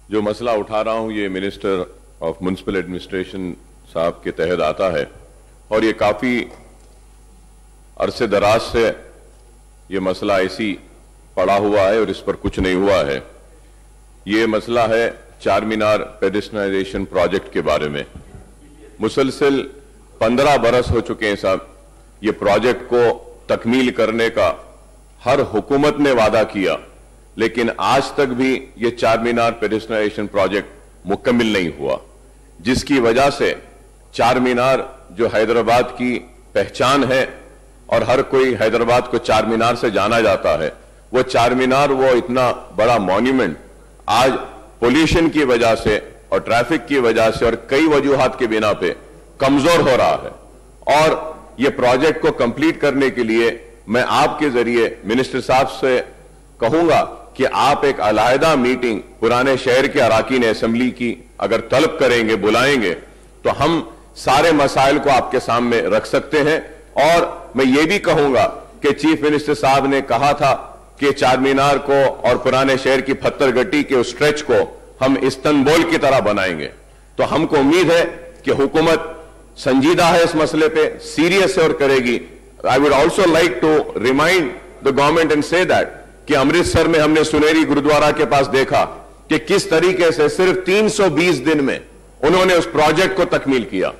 जो मसला उठा रहा हूं ये मिनिस्टर ऑफ म्युनिसिपल एडमिनिस्ट्रेशन साहब के तहत आता है और ये काफी अरसे दराज से ये मसला ऐसी पड़ा हुआ है और इस पर कुछ नहीं हुआ है। ये मसला है चार मीनार पेडेस्ट्रियनाइजेशन प्रोजेक्ट के बारे में। मुसलसल 15 बरस हो चुके हैं साहब, ये प्रोजेक्ट को तकमील करने का हर हुकूमत ने वादा किया, लेकिन आज तक भी ये चार मीनार पेडेस्ट्रियनाइजेशन प्रोजेक्ट मुकम्मिल नहीं हुआ, जिसकी वजह से चार मीनार जो हैदराबाद की पहचान है और हर कोई हैदराबाद को चार मीनार से जाना जाता है, वो चार मीनार वो इतना बड़ा मॉन्यूमेंट आज पोल्यूशन की वजह से और ट्रैफिक की वजह से और कई वजूहात के बिना पे कमजोर हो रहा है। और ये प्रोजेक्ट को कंप्लीट करने के लिए मैं आपके जरिए मिनिस्टर साहब से कहूंगा कि आप एक अलहदा मीटिंग पुराने शहर के अराकीन असेंबली की अगर तलब करेंगे, बुलाएंगे, तो हम सारे मसाइल को आपके सामने रख सकते हैं। और मैं ये भी कहूंगा कि चीफ मिनिस्टर साहब ने कहा था कि चार मीनार को और पुराने शहर की पत्थर गट्टी के उस स्ट्रेच को हम इस्तांबुल की तरह बनाएंगे। तो हमको उम्मीद है कि हुकूमत संजीदा है इस मसले पे, सीरियस है और करेगी। I would also like to remind the government and say that कि अमृतसर में हमने सुनेरी गुरुद्वारा के पास देखा कि किस तरीके से सिर्फ 320 दिन में उन्होंने उस प्रोजेक्ट को तकमील किया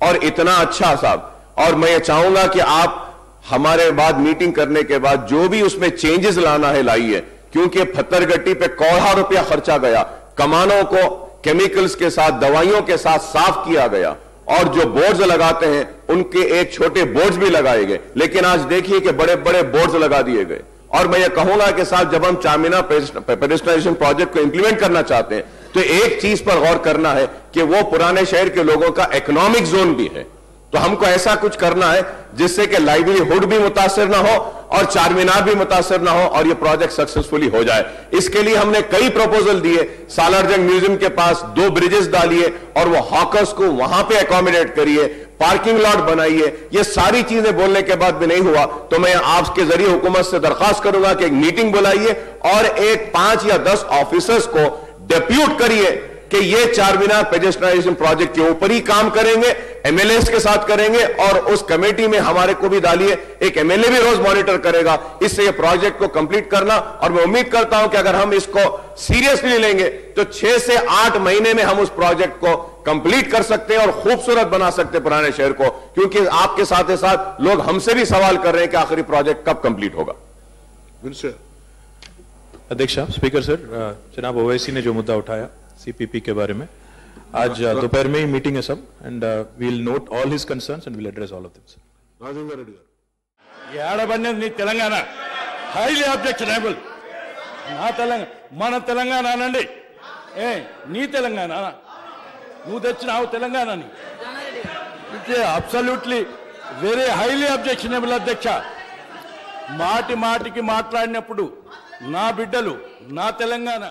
और इतना अच्छा साहब। और मैं ये चाहूंगा कि आप हमारे बाद मीटिंग करने के बाद जो भी उसमें चेंजेस लाना है लाइए, क्योंकि पत्थर गट्टी पे करोड़ों रुपया खर्चा गया, कमानों को केमिकल्स के साथ, दवाइयों के साथ साफ किया गया और जो बोर्ड्स लगाते हैं उनके एक छोटे बोर्ड्स भी लगाए गए, लेकिन आज देखिए कि बड़े बड़े बोर्ड्स लगा दिए गए। और मैं ये कहूंगा कि साहब जब हम चार मीनार पेडेस्ट्रियनाइजेशन प्रोजेक्ट को इंप्लीमेंट करना चाहते हैं तो एक चीज पर गौर करना है कि वो पुराने शहर के लोगों का इकोनॉमिक जोन भी है। तो हमको ऐसा कुछ करना है जिससे कि लाइवलीहुड भी मुतासर ना हो और चार मीनार भी मुतासर ना हो और ये प्रोजेक्ट सक्सेसफुली हो जाए। इसके लिए हमने कई प्रपोजल दिए, सालारजंग म्यूजियम के पास 2 ब्रिजेस डालिए और वो हॉकर्स को वहां पे अकोमोडेट करिए, पार्किंग लॉट बनाइए। ये सारी चीजें बोलने के बाद भी नहीं हुआ तो मैं आपके जरिए हुकूमत से दरखास्त करूंगा कि एक मीटिंग बुलाइए और एक 5 या 10 ऑफिसर्स को डेप्यूट करिए कि ये चार मीनार पेडेस्ट्रियनाइजेशन प्रोजेक्ट के ऊपर ही काम करेंगे, एमएलएस के साथ करेंगे और उस कमेटी में हमारे को भी डालिए, एक एमएलए भी रोज मॉनिटर करेगा। इससे ये प्रोजेक्ट को कंप्लीट करना, और मैं उम्मीद करता हूं कि अगर हम इसको सीरियसली लेंगे तो 6 से 8 महीने में हम उस प्रोजेक्ट को कंप्लीट कर सकते हैं और खूबसूरत बना सकते हैं पुराने शहर को, क्योंकि आपके साथ ही साथ लोग हमसे भी सवाल कर रहे हैं कि आखिरी प्रोजेक्ट कब कंप्लीट होगा। अध्यक्ष साहब, स्पीकर सर, जनाब ओवैसी ने जो मुद्दा उठाया सीपीपी के बारे में, आज दोपहर में ही मीटिंग है सब, and we will note all his concerns and will address all of them. Rajendra Reddy గారు ఏడబడినది నీ తెలంగాణ హైలీ అబ్జెక్షనబుల్ నా తెలంగాణ మన తెలంగాణ అనండి నీ తెలంగాణ నువ్వు తెచ్చినావు తెలంగాణని it's absolutely very highly objectionable అధ్యక్ష మాటికి మాట్లాడినప్పుడు నా బిడ్డలు నా తెలంగాణ